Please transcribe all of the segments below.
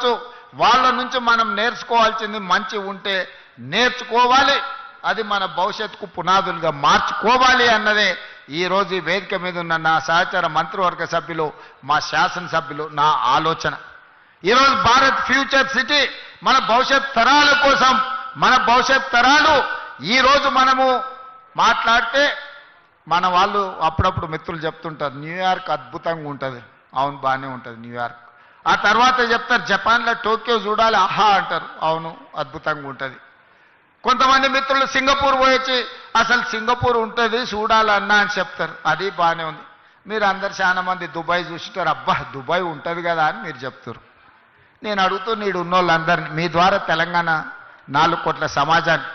ఉండొచ్చు, వాళ్ళ నుంచి మనం నేర్చుకోవాల్సింది మంచి ఉంటే నేర్చుకోవాలి, అది మన భవిష్యత్తుకు పునాదులుగా మార్చుకోవాలి అన్నదే ఈరోజు ఈ వేదిక మీద ఉన్న నా సహచర మంత్రివర్గ సభ్యులు, మా శాసనసభ్యులు నా ఆలోచన. ఈరోజు భారత్ ఫ్యూచర్ సిటీ మన భవిష్యత్ తరాల కోసం, మన భవిష్యత్ తరాలు ఈరోజు మనము మాట్లాడితే మన వాళ్ళు అప్పుడప్పుడు మిత్రులు చెప్తుంటారు న్యూయార్క్ అద్భుతంగా ఉంటుంది. అవును, బాగానే ఉంటుంది న్యూయార్క్. ఆ తర్వాత చెప్తారు జపాన్లో టోక్యో చూడాలి, ఆహా అంటారు. అవును, అద్భుతంగా ఉంటుంది. కొంతమంది మిత్రులు సింగపూర్ పోయొచ్చి అసలు సింగపూర్ ఉంటుంది చూడాలన్నా అని చెప్తారు, అది బాగానే ఉంది. మీరు అందరు చాలా మంది దుబాయ్ చూసిటారు, అబ్బా దుబాయ్ ఉంటుంది కదా అని మీరు చెప్తారు. నేను అడుగుతూ నీడు ఉన్నోళ్ళందరినీ మీ ద్వారా తెలంగాణ 4 కోట్ల సమాజాన్ని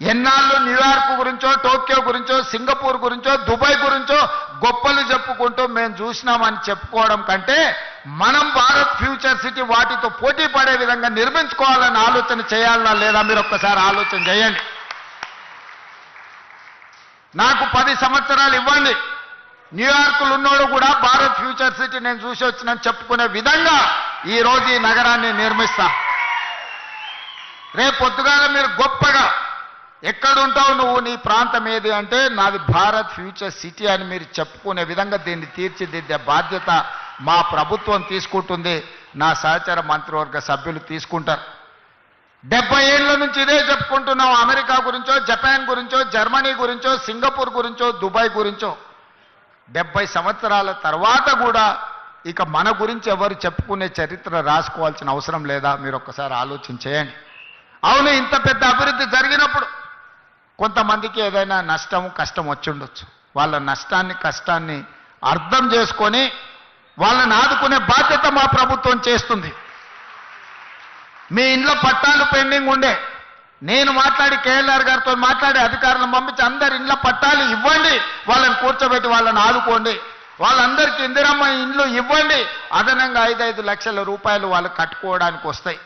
ఎన్నాళ్ళు న్యూయార్క్ గురించో, టోక్యో గురించో, సింగపూర్ గురించో, దుబాయ్ గురించో గొప్పలు చెప్పుకుంటూ మేము చూసినామని చెప్పుకోవడం కంటే మనం భారత్ ఫ్యూచర్ సిటీ వాటితో పోటీ పడే విధంగా నిర్మించుకోవాలని ఆలోచన చేయాలన్నా లేదా మీరు ఒక్కసారి ఆలోచన చేయండి. నాకు 10 సంవత్సరాలు ఇవ్వండి, న్యూయార్క్లో ఉన్నోడు కూడా భారత్ ఫ్యూచర్ సిటీ నేను చూసి వచ్చినని చెప్పుకునే విధంగా ఈరోజు ఈ నగరాన్ని నిర్మిస్తా. రేపు పొద్దుగాల మీరు గొప్పగా ఎక్కడుంటావు నువ్వు, నీ ప్రాంతం ఏది అంటే నాది భారత్ ఫ్యూచర్ సిటీ అని మీరు చెప్పుకునే విధంగా దీన్ని తీర్చిదిద్దే బాధ్యత మా ప్రభుత్వం తీసుకుంటుంది, నా సహచర మంత్రివర్గ సభ్యులు తీసుకుంటారు. 70 ఏళ్ల నుంచి ఇదే చెప్పుకుంటున్నాం. అమెరికా గురించో, జపాన్ గురించో, జర్మనీ గురించో, సింగపూర్ గురించో, దుబాయ్ గురించో 70 సంవత్సరాల తర్వాత కూడా ఇక మన గురించి ఎవరు చెప్పుకునే చరిత్ర రాసుకోవాల్సిన అవసరం లేదా మీరు ఒక్కసారి ఆలోచన చేయండి. అవును, ఇంత పెద్ద అభివృద్ధి జరిగినప్పుడు కొంతమందికి ఏదైనా నష్టం కష్టం వచ్చి ఉండొచ్చు. వాళ్ళ నష్టాన్ని కష్టాన్ని అర్థం చేసుకొని వాళ్ళని ఆదుకునే బాధ్యత మా ప్రభుత్వం చేస్తుంది. మీ ఇంట్లో పట్టాలు పెండింగ్ ఉండే, నేను మాట్లాడి కేఎల్ఆర్ గారితో మాట్లాడి అధికారులను పంపించి అందరి ఇంట్లో పట్టాలు ఇవ్వండి, వాళ్ళని కూర్చోబెట్టి వాళ్ళని ఆదుకోండి, వాళ్ళందరికీ ఇందిరమ్మ ఇండ్లు ఇవ్వండి, అదనంగా 5-5 లక్షల రూపాయలు వాళ్ళు కట్టుకోవడానికి వస్తాయి.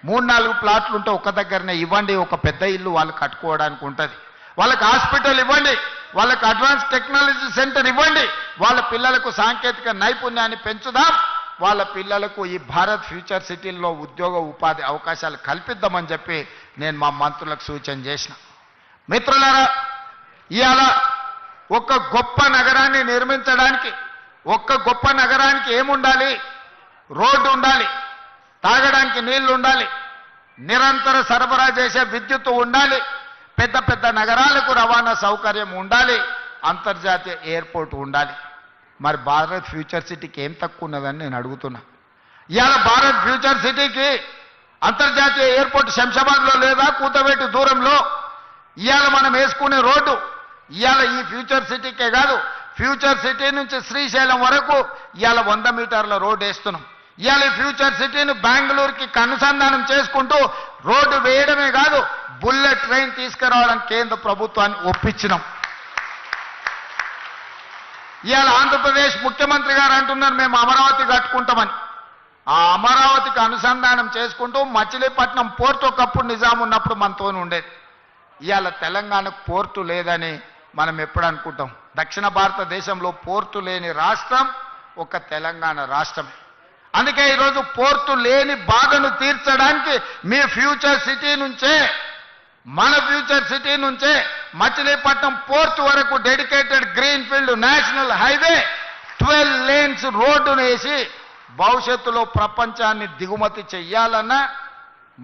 3-4 ప్లాట్లు ఉంటే ఒక దగ్గరనే ఇవ్వండి, ఒక పెద్ద ఇల్లు వాళ్ళు కట్టుకోవడానికి ఉంటుంది. వాళ్ళకి హాస్పిటల్ ఇవ్వండి, వాళ్ళకి అడ్వాన్స్ టెక్నాలజీ సెంటర్ ఇవ్వండి, వాళ్ళ పిల్లలకు సాంకేతిక నైపుణ్యాన్ని పెంచుదాం, వాళ్ళ పిల్లలకు ఈ భారత్ ఫ్యూచర్ సిటీల్లో ఉద్యోగ ఉపాధి అవకాశాలు కల్పిద్దామని చెప్పి నేను మా మంత్రులకు సూచన చేసిన. మిత్రులారా, ఇవాళ ఒక గొప్ప నగరాన్ని నిర్మించడానికి, ఒక్క గొప్ప నగరానికి ఏముండాలి? రోడ్డు ఉండాలి, తాగడానికి నీళ్లు ఉండాలి, నిరంతర సరఫరా చేసే విద్యుత్తు ఉండాలి, పెద్ద పెద్ద నగరాలకు రవాణా సౌకర్యం ఉండాలి, అంతర్జాతీయ ఎయిర్పోర్ట్ ఉండాలి. మరి భారత్ ఫ్యూచర్ సిటీకి ఏం తక్కువ ఉన్నదని నేను అడుగుతున్నా. ఇవాళ భారత్ ఫ్యూచర్ సిటీకి అంతర్జాతీయ ఎయిర్పోర్ట్ శంషాబాద్లో లేదా, కూతవేటు దూరంలో. ఇవాళ మనం వేసుకునే రోడ్డు ఇవాళ ఈ ఫ్యూచర్ సిటీకే కాదు, ఫ్యూచర్ సిటీ నుంచి శ్రీశైలం వరకు ఇవాళ 100 మీటర్ల రోడ్డు వేస్తున్నాం. ఇవాళ ఫ్యూచర్ సిటీని బెంగళూరుకి అనుసంధానం చేసుకుంటూ రోడ్డు వేయడమే కాదు, బుల్లెట్ ట్రైన్ తీసుకురావడానికి కేంద్ర ప్రభుత్వాన్ని ఒప్పించినాం. ఇవాళ ఆంధ్రప్రదేశ్ ముఖ్యమంత్రి గారు అంటున్నారు మేము అమరావతి కట్టుకుంటామని. ఆ అమరావతికి అనుసంధానం చేసుకుంటూ మచిలీపట్నం పోర్టు ఒకప్పుడు నిజాం ఉన్నప్పుడు మనతో ఉండేది. ఇవాళ తెలంగాణకు పోర్టు లేదని మనం ఎప్పుడు అనుకుంటాం. దక్షిణ భారతదేశంలో పోర్టు లేని రాష్ట్రం ఒక తెలంగాణ రాష్ట్రమే. అందుకే ఈరోజు పోర్టు లేని బాధను తీర్చడానికి మీ ఫ్యూచర్ సిటీ నుంచే, మన ఫ్యూచర్ సిటీ నుంచే మచిలీపట్నం పోర్టు వరకు dedicated green field national highway 12 lanes రోడ్డును వేసి భవిష్యత్తులో ప్రపంచాన్ని దిగుమతి చెయ్యాలన్నా,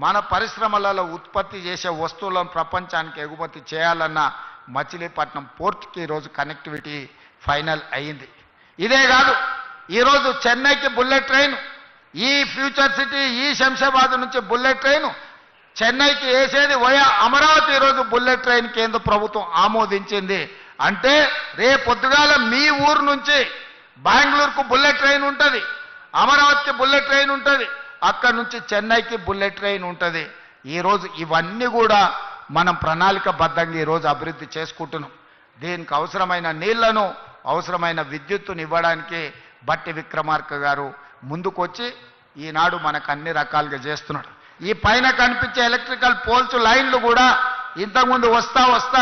మన పరిశ్రమలలో ఉత్పత్తి చేసే వస్తువులను ప్రపంచానికి ఎగుమతి చేయాలన్నా మచిలీపట్నం పోర్టుకి ఈరోజు కనెక్టివిటీ ఫైనల్ అయింది. ఇదే కాదు, ఈరోజు చెన్నైకి బుల్లెట్ ట్రైన్, ఈ ఫ్యూచర్ సిటీ ఈ శంషాబాద్ నుంచి బుల్లెట్ ట్రైన్ చెన్నైకి వేసేది వయా అమరావతి ఈరోజు బుల్లెట్ ట్రైన్ కేంద్ర ప్రభుత్వం ఆమోదించింది. అంటే రేపొద్దుగాల మీ ఊరు నుంచి బెంగళూరుకు బుల్లెట్ ట్రైన్ ఉంటుంది, అమరావతికి బుల్లెట్ ట్రైన్ ఉంటుంది, అక్కడి నుంచి చెన్నైకి బుల్లెట్ ట్రైన్ ఉంటుంది. ఈరోజు ఇవన్నీ కూడా మనం ప్రణాళికబద్ధంగా ఈరోజు అభివృద్ధి చేసుకుంటున్నాం. దీనికి అవసరమైన నీళ్లను, అవసరమైన విద్యుత్తును ఇవ్వడానికి బట్టి విక్రమార్క గారు ముందుకొచ్చి ఈనాడు మనకు అన్ని రకాలుగా చేస్తున్నాడు. ఈ పైన కనిపించే ఎలక్ట్రికల్ పోల్స్ లైన్లు కూడా ఇంతకుముందు వస్తా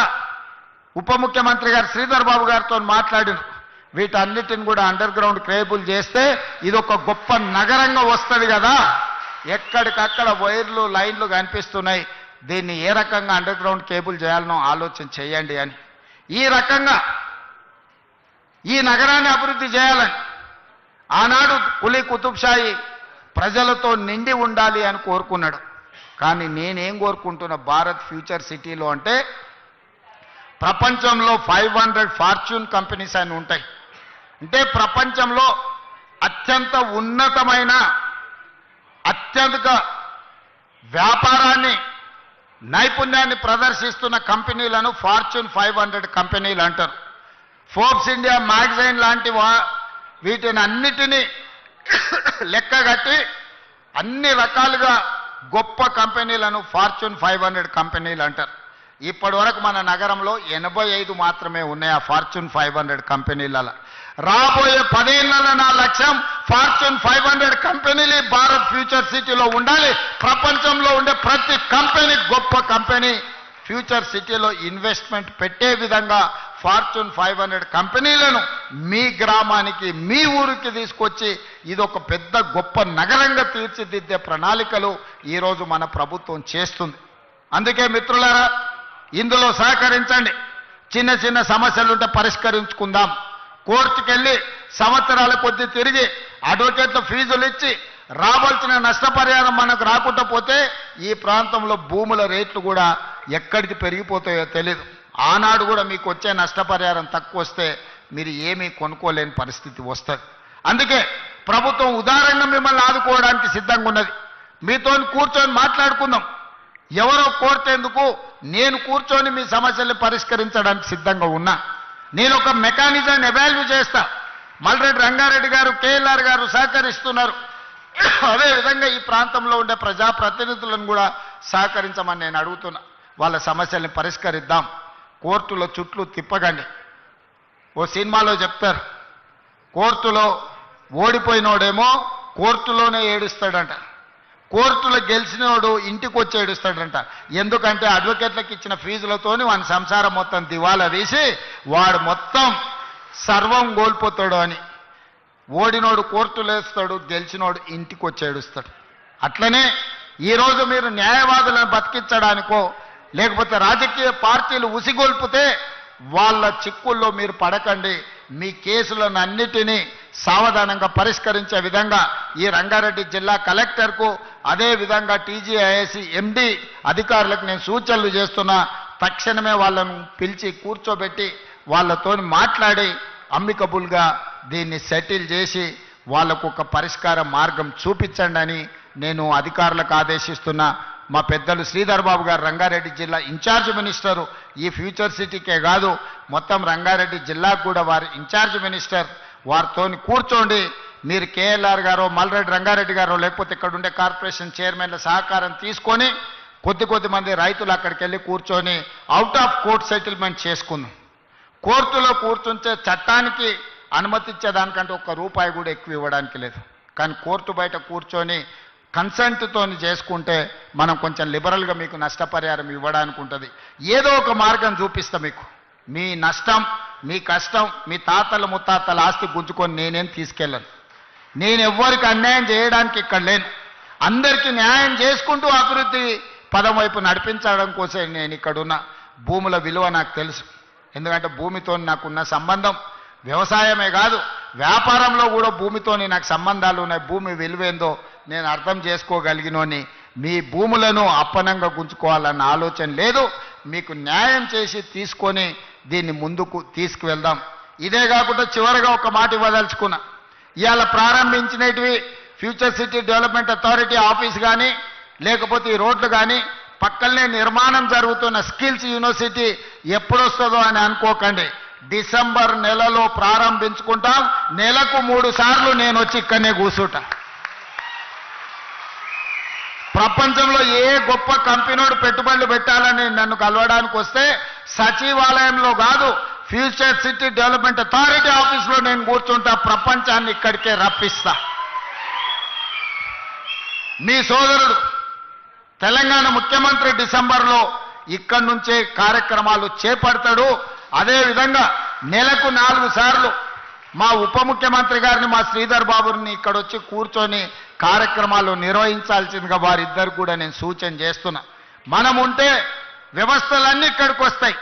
ఉప ముఖ్యమంత్రి గారు శ్రీధర్ బాబు గారితో మాట్లాడిన వీటన్నిటిని కూడా అండర్ గ్రౌండ్ కేబుల్ చేస్తే ఇది ఒక గొప్ప నగరంగా వస్తుంది కదా. ఎక్కడికక్కడ వైర్లు లైన్లు కనిపిస్తున్నాయి. దీన్ని ఏ రకంగా అండర్ గ్రౌండ్ కేబుల్ చేయాలనో ఆలోచన చేయండి అని. ఈ రకంగా ఈ నగరాన్ని అభివృద్ధి చేయాలని ఆనాడు కులీ కుతుబ్షాయి ప్రజలతో నిండి ఉండాలి అని కోరుకున్నాడు. కానీ నేనేం కోరుకుంటున్నా భారత్ ఫ్యూచర్ సిటీలో అంటే ప్రపంచంలో 500 ఫార్చ్యూన్ కంపెనీస్ అని ఉంటాయి. అంటే ప్రపంచంలో అత్యంత ఉన్నతమైన అత్యధిక వ్యాపారాన్ని నైపుణ్యాన్ని ప్రదర్శిస్తున్న కంపెనీలను ఫార్చ్యూన్ 500 కంపెనీలు అంటారు. ఫోర్బ్స్ ఇండియా మ్యాగజైన్ లాంటి వీటిని అన్నిటినీ లెక్కగట్టి అన్ని రకాలుగా గొప్ప కంపెనీలను ఫార్చ్యూన్ 500 కంపెనీలు అంటారు. ఇప్పటి వరకు మన నగరంలో 85 మాత్రమే ఉన్నాయి ఆ ఫార్చ్యూన్ 500 కంపెనీలలో. రాబోయే 10 ఏళ్లలో నా లక్ష్యం ఫార్చ్యూన్ 500 కంపెనీలు భారత్ ఫ్యూచర్ సిటీలో ఉండాలి. ప్రపంచంలో ఉండే ప్రతి కంపెనీ గొప్ప కంపెనీ ఫ్యూచర్ సిటీలో ఇన్వెస్ట్మెంట్ పెట్టే విధంగా ఫార్చ్యూన్ 500 కంపెనీలను మీ గ్రామానికి మీ ఊరికి తీసుకొచ్చి ఇదొక పెద్ద గొప్ప నగరంగా తీర్చిదిద్దే ప్రణాళికలు ఈరోజు మన ప్రభుత్వం చేస్తుంది. అందుకే మిత్రులారా ఇందులో సహకరించండి. చిన్న చిన్న సమస్యలుంటే పరిష్కరించుకుందాం. కోర్టుకెళ్ళి సంవత్సరాల కొద్దీ తిరిగి అడ్వకేట్ల ఫీజులు ఇచ్చి రావాల్సిన నష్టపరిహారం మనకు రాకుండా పోతే ఈ ప్రాంతంలో భూముల రేట్లు కూడా ఎక్కడికి పెరిగిపోతాయో తెలియదు. ఆనాడు కూడా మీకు వచ్చే నష్టపరిహారం తక్కువ వస్తే మీరు ఏమీ కొనుక్కోలేని పరిస్థితి వస్తుంది. అందుకే ప్రభుత్వం ఉదారంగా మిమ్మల్ని ఆదుకోవడానికి సిద్ధంగా ఉన్నది. మీతో కూర్చొని మాట్లాడుకుందాం. ఎవరో కోర్టేందుకు నేను కూర్చొని మీ సమస్యల్ని పరిష్కరించడానికి సిద్ధంగా ఉన్నా. నేను ఒక మెకానిజాన్ని ఎవాల్యూ చేస్తా. మల్రెడ్డి రంగారెడ్డి గారు కేఎల్ఆర్ గారు సహకరిస్తున్నారు. అదేవిధంగా ఈ ప్రాంతంలో ఉండే ప్రజాప్రతినిధులను కూడా సహకరించమని నేను అడుగుతున్నా. వాళ్ళ సమస్యల్ని పరిష్కరిద్దాం. కోర్టులో చుట్లు తిప్పకండి. ఓ సినిమాలో చెప్తారు, కోర్టులో ఓడిపోయినోడేమో కోర్టులోనే ఏడుస్తాడంట, కోర్టులో గెలిచినోడు ఇంటికి వచ్చి ఏడుస్తాడంట. ఎందుకంటే అడ్వకేట్లకు ఇచ్చిన ఫీజులతోని వాని సంసారం మొత్తం దివాలా తీసి వాడు మొత్తం సర్వం కోల్పోతాడు అని. ఓడినోడు కోర్టులో వేస్తాడు, గెలిచినోడు ఇంటికి వచ్చి ఏడుస్తాడు. అట్లనే ఈరోజు మీరు న్యాయవాదులను బతికించడానికో లేకపోతే రాజకీయ పార్టీలు ఉసిగొల్పితే వాళ్ళ చిక్కుల్లో మీరు పడకండి. మీ కేసులను అన్నిటినీ సావధానంగా పరిష్కరించే విధంగా ఈ రంగారెడ్డి జిల్లా కలెక్టర్కు అదేవిధంగా టీజీఐఏసీ ఎండి అధికారులకు నేను సూచనలు చేస్తున్నా. తక్షణమే వాళ్ళను పిలిచి కూర్చోబెట్టి వాళ్ళతో మాట్లాడి అమ్మికబుల్గా దీన్ని సెటిల్ చేసి వాళ్ళకు ఒక పరిష్కార మార్గం చూపించండి అని నేను అధికారులకు ఆదేశిస్తున్నా. మా పెద్దలు శ్రీధర్ బాబు గారు రంగారెడ్డి జిల్లా ఇన్ఛార్జ్ మినిస్టరు. ఈ ఫ్యూచర్ సిటీకే కాదు మొత్తం రంగారెడ్డి జిల్లాకు కూడా వారు ఇన్ఛార్జ్ మినిస్టర్. వారితో కూర్చోండి. మీరు కేఎల్ఆర్ గారో మల్రెడ్డి రంగారెడ్డి గారో లేకపోతే ఇక్కడ ఉండే కార్పొరేషన్ చైర్మన్ల సహకారం తీసుకొని కొద్ది మంది రైతులు అక్కడికి వెళ్ళి కూర్చొని అవుట్ ఆఫ్ కోర్ట్ సెటిల్మెంట్ చేసుకుందాం. కోర్టులో కూర్చుంటే చట్టానికి అనుమతించేదానికంటే ₹1 కూడా ఎక్కువ ఇవ్వడానికి లేదు. కానీ కోర్టు బయట కూర్చొని కన్సెంట్తో చేసుకుంటే మనం కొంచెం లిబరల్గా మీకు నష్టపరిహారం ఇవ్వడానికి ఉంటుంది. ఏదో ఒక మార్గం చూపిస్తా మీకు. మీ నష్టం మీ కష్టం మీ తాతల ముత్తాతల ఆస్తి గుంజుకొని నేనేం తీసుకెళ్ళను. నేను ఎవ్వరికి అన్యాయం చేయడానికి ఇక్కడ లేను. అందరికీ న్యాయం చేసుకుంటూ అభివృద్ధి పదం వైపు నడిపించడం కోసం నేను ఇక్కడున్న. భూముల విలువ నాకు తెలుసు. ఎందుకంటే భూమితో నాకున్న సంబంధం వ్యవసాయమే కాదు వ్యాపారంలో కూడా భూమితోని నాకు సంబంధాలు ఉన్నాయి. భూమి విలువేందో నేను అర్థం చేసుకోగలిగినోని. మీ భూములను అప్పనంగా గుంజుకోవాలన్న ఆలోచన లేదు. మీకు న్యాయం చేసి తీసుకొని దీన్ని ముందుకు తీసుకువెళ్దాం. ఇదే కాకుండా చివరిగా ఒక మాట ఇవ్వదలుచుకున్నా. ఇవాళ ప్రారంభించినవి future city development authority office కానీ లేకపోతే ఈ రోడ్లు కానీ పక్కనే నిర్మాణం జరుగుతున్న స్కిల్స్ యూనివర్సిటీ ఎప్పుడొస్తుందో అని అనుకోకండి. డిసెంబర్ నెలలో ప్రారంభించుకుంటాం. నెలకు 3 సార్లు నేను వచ్చి ఇక్కడనే కూర్చుంటా. ప్రపంచంలో ఏ గొప్ప కంపెనీడు పెట్టుబడులు పెట్టాలని నన్ను కలవడానికి వస్తే సచివాలయంలో కాదు ఫ్యూచర్ సిటీ డెవలప్మెంట్ అథారిటీ ఆఫీస్లో నేను కూర్చుంటా. ప్రపంచాన్ని ఇక్కడికే రప్పిస్తా. మీ సోదరుడు తెలంగాణ ముఖ్యమంత్రి డిసెంబర్లో ఇక్కడి నుంచే కార్యక్రమాలు చేపడతాడు. అదేవిధంగా నెలకు 4 సార్లు మా ఉప ముఖ్యమంత్రి గారిని మా శ్రీధర్ బాబుని ఇక్కడ వచ్చి కూర్చొని కార్యక్రమాలు నిర్వహించాల్సిందిగా వారిద్దరు కూడా నేను సూచన చేస్తున్నా. మనం ఉంటే వ్యవస్థలన్నీ ఇక్కడికి వస్తాయి.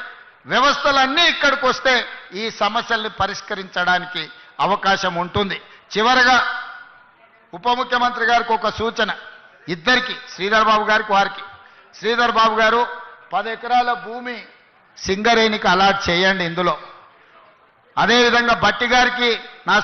వ్యవస్థలన్నీ ఇక్కడికి వస్తే ఈ సమస్యల్ని పరిష్కరించడానికి అవకాశం ఉంటుంది. చివరగా ఉప ముఖ్యమంత్రి గారికి ఒక సూచన, ఇద్దరికి, శ్రీధర్ బాబు గారికి వారికి. శ్రీధర్ బాబు గారు 10 ఎకరాల భూమి సింగరేణికి అలాట్ చేయండి. ఇందులో అదేవిధంగా బట్టి గారికి నా